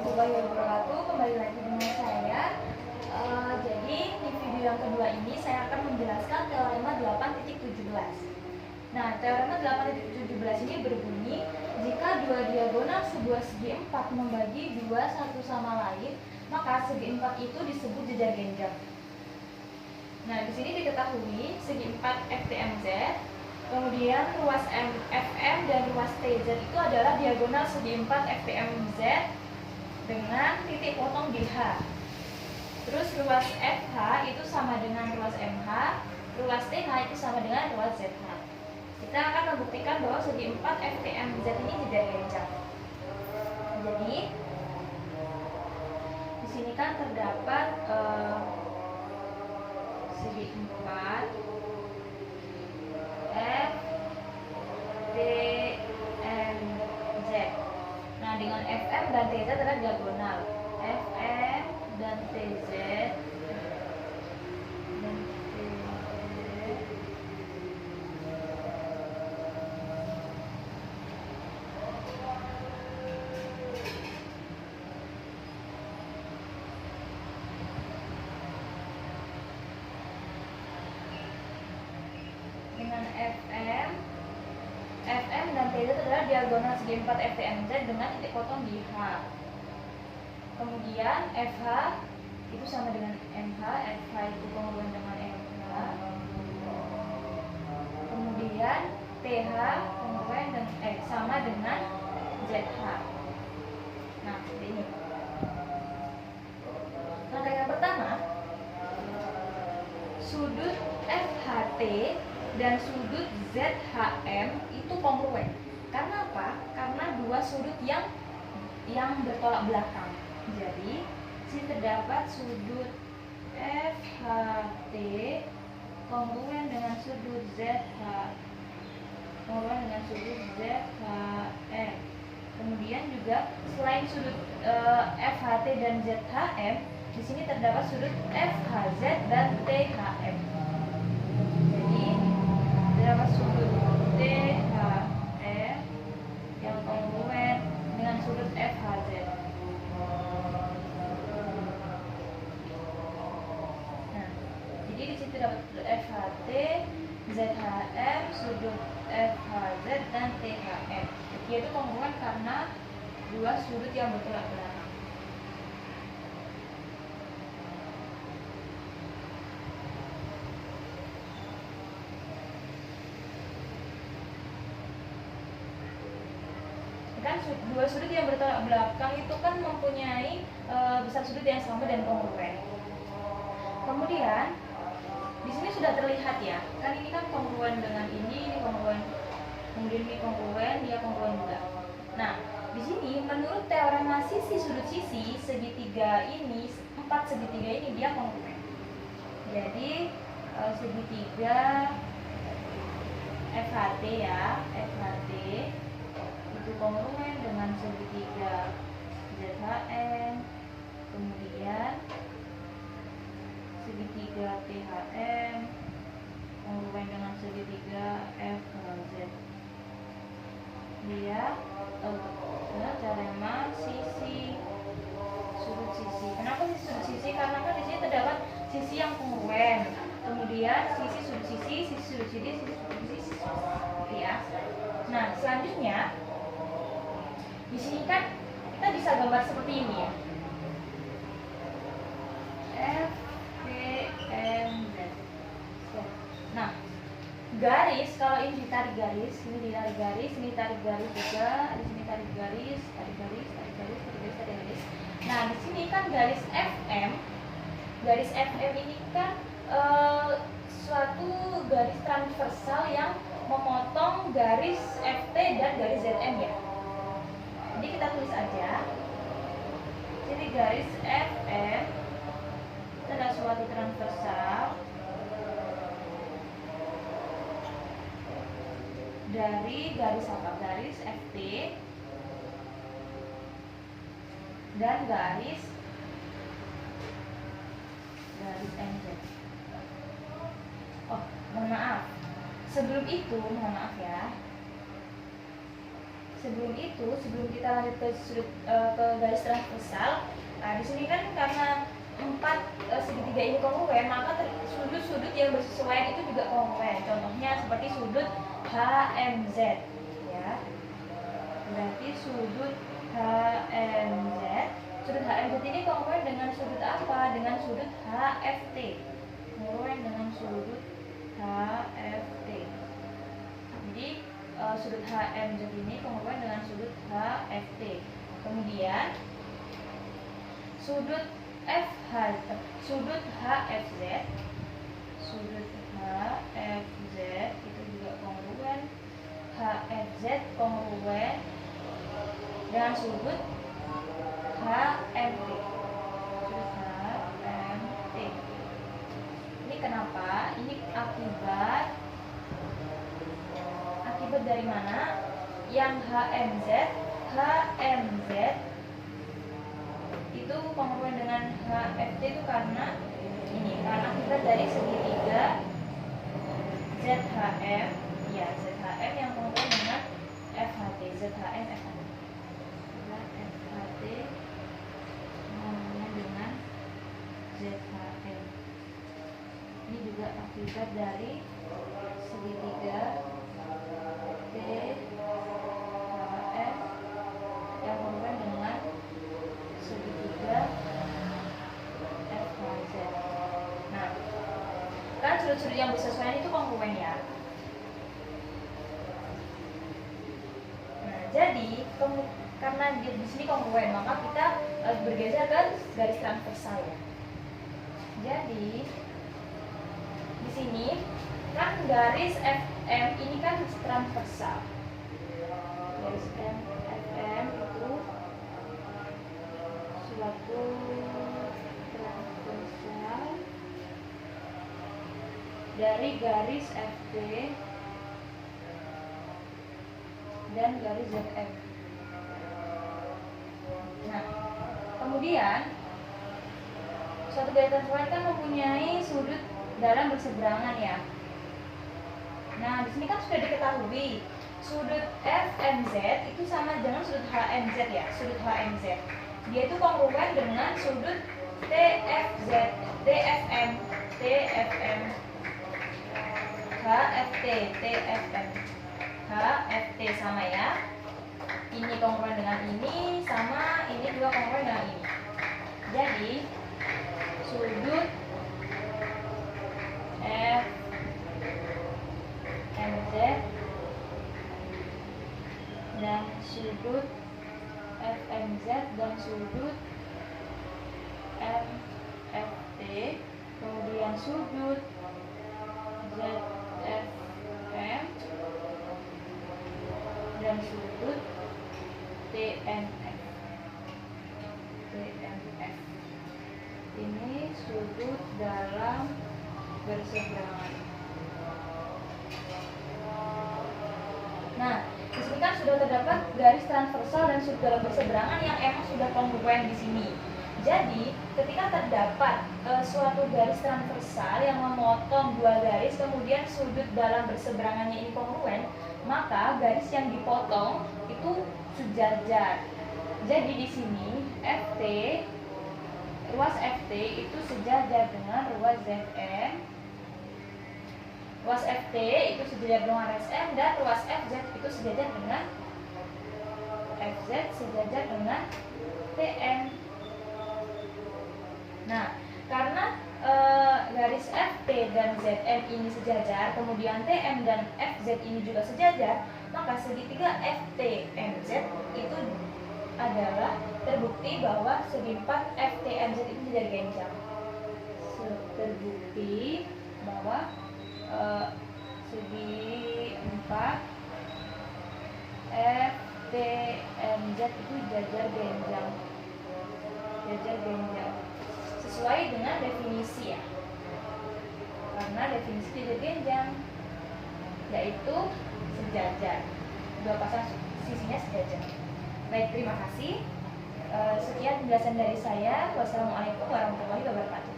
warahmatullahi wabarakatuh. Kembali lagi dengan saya. Jadi di video yang kedua ini saya akan menjelaskan teorema 8.17. Nah, teorema 8.17 ini berbunyi jika dua diagonal sebuah segi 4 membagi dua satu sama lain, maka segi 4 itu disebut jejar genjang. Nah, di sini diketahui segi 4 FTMZ, kemudian ruas FM dan ruas TZ itu adalah diagonal segi 4 FTMZ dengan titik potong di H. Terus ruas FH itu sama dengan ruas MH, ruas TH itu sama dengan ruas ZH. Kita akan membuktikan bahwa segi 4 FTMZ ini jejar genjang. Jadi di sini kan terdapat segi 4 F, T, M, Z. Nah, dengan FM dan TZ adalah diagonal. FM dan TZ dan TZ dengan FM dan TZ adalah diagonal segi 4 FTMZ dengan titik potong di H. Kemudian FH itu sama dengan MH, FH itu kongruent dengan MH. Kemudian TH kongruent dengan sama dengan ZH. Nah, seperti ini. Langkah yang pertama, sudut FHT dan sudut ZHM itu kongruent. Karena apa? Karena dua sudut yang bertolak belakang. Jadi, sini terdapat sudut FHT kongruent dengan sudut ZH kongruent dengan sudut ZHM. Kemudian juga selain sudut FHT dan ZHM, di sini terdapat sudut FHZ dan THM. Jadi terdapat sudut THM yang kongruent dengan sudut FHZ. Nah, jadi di situ terdapat sudut FHT, ZHM, sudut FHZ dan THM. Yaitu kongruent karena dua sudut yang bertolak belakang. Kan dua sudut yang bertolak belakang itu kan mempunyai besar sudut yang sama dan kongruent. Kemudian di sini sudah terlihat ya, kan ini kan kongruent dengan ini kongruent, kemudian ini kongruent, dia kongruent juga. Nah, di sini menurut teorema sisi sudut sisi segitiga ini, 4 segitiga ini dia kongruent. Jadi segitiga FHT ya, FHT itu kongruent dengan segitiga ZHM, kemudian segitiga THM kongruent dengan segitiga FHZ. Dia teorema sisi sudut sisi. Kenapa sisi sudut sisi? Karena kan di sini terdapat sisi yang kongruent, kemudian sisi sudut sisi, sisi sudut sisi, sisi sudut sisi, ya. Nah, selanjutnya di sini kan kita bisa gambar seperti ini ya. F, P, M, Z. Nah, garis, kalau ini ditarik garis, ini ditarik garis, ini tarik garis juga, di sini tarik garis, tarik garis, tarik garis, tarik garis, tarik garis. Nah, di sini kan garis FM ini kan suatu garis transversal yang memotong garis FT dan garis ZM ya. Jadi kita tulis aja. Jadi garis FM itu adalah suatu transversal dari garis apa? Garis FT dan garis MZ. Oh, mohon maaf. Sebelum itu, mohon maaf ya. sebelum kita lanjut ke ke garis transversal, nah di sini kan karena 4 segitiga ini kongruen, maka sudut-sudut yang bersesuaian itu juga kongruen. Contohnya seperti sudut HMZ, ya. Berarti sudut HMZ ini kongruen dengan sudut apa? Dengan sudut HFT. Kongruen dengan sudut HFT. Jadi sudut HMZ ini kongruen dengan sudut HFT. Kemudian sudut HFZ itu juga kongruen. HFZ kongruen dengan sudut HMT. Ini kenapa? Ini akibat dari mana? Yang HMZ itu kongruen dengan HFT itu karena akibat dari segitiga ZHM, ya, ZHM yang kongruen dengan FHT. ZHM FHT kongruen dengan ZHM. Ini juga akibat dari segitiga THF yang kongruen dengan segitiga FHZ. Nah, kan sudut-sudut yang bersesuaian itu kongruen, ya. Nah, jadi karena di sini kongruen, maka kita bergeser ke garis transversal, ya. Jadi di sini kan garis FM ini kan transversal. Garis FM itu suatu transversal dari garis FT dan garis ZM. Nah, kemudian suatu garis transversal kan mempunyai sudut dalam berseberangan, ya. Nah, di sini kan sudah diketahui sudut FMZ itu sama dengan sudut HMZ, ya. Sudut HMZ dia itu kongruen dengan sudut TFM, HFT sama, ya. Ini kongruen dengan ini, sama ini juga kongruen dengan ini. Jadi sudut FMZ dan sudut FMZ dan sudut MFT, kemudian sudut ZFM dan sudut TNF. Ini sudut dalam berseberangan. Nah, di sini kan sudah terdapat garis transversal dan sudut dalam berseberangan yang emang sudah kongruen di sini. Jadi, ketika terdapat suatu garis transversal yang memotong dua garis, kemudian sudut dalam berseberangannya ini kongruen, maka garis yang dipotong itu sejajar. Jadi di sini ruas FT itu sejajar dengan ruas ZM. Ruas FT itu sejajar dengan RSM, dan ruas FZ itu sejajar dengan TN. Nah, karena garis FT dan ZM ini sejajar, kemudian TM dan FZ ini juga sejajar, maka segitiga FTMZ itu adalah terbukti bahwa segi 4 FTMZ itu menjadi genjang. Terbukti bahwa segi 4 FTMZ itu jajar genjang. Sesuai dengan definisi, ya. Karena definisi jajar genjang yaitu sejajar. Dua pasang sisinya sejajar. Baik, terima kasih. Sekian penjelasan dari saya. Wassalamualaikum warahmatullahi wabarakatuh.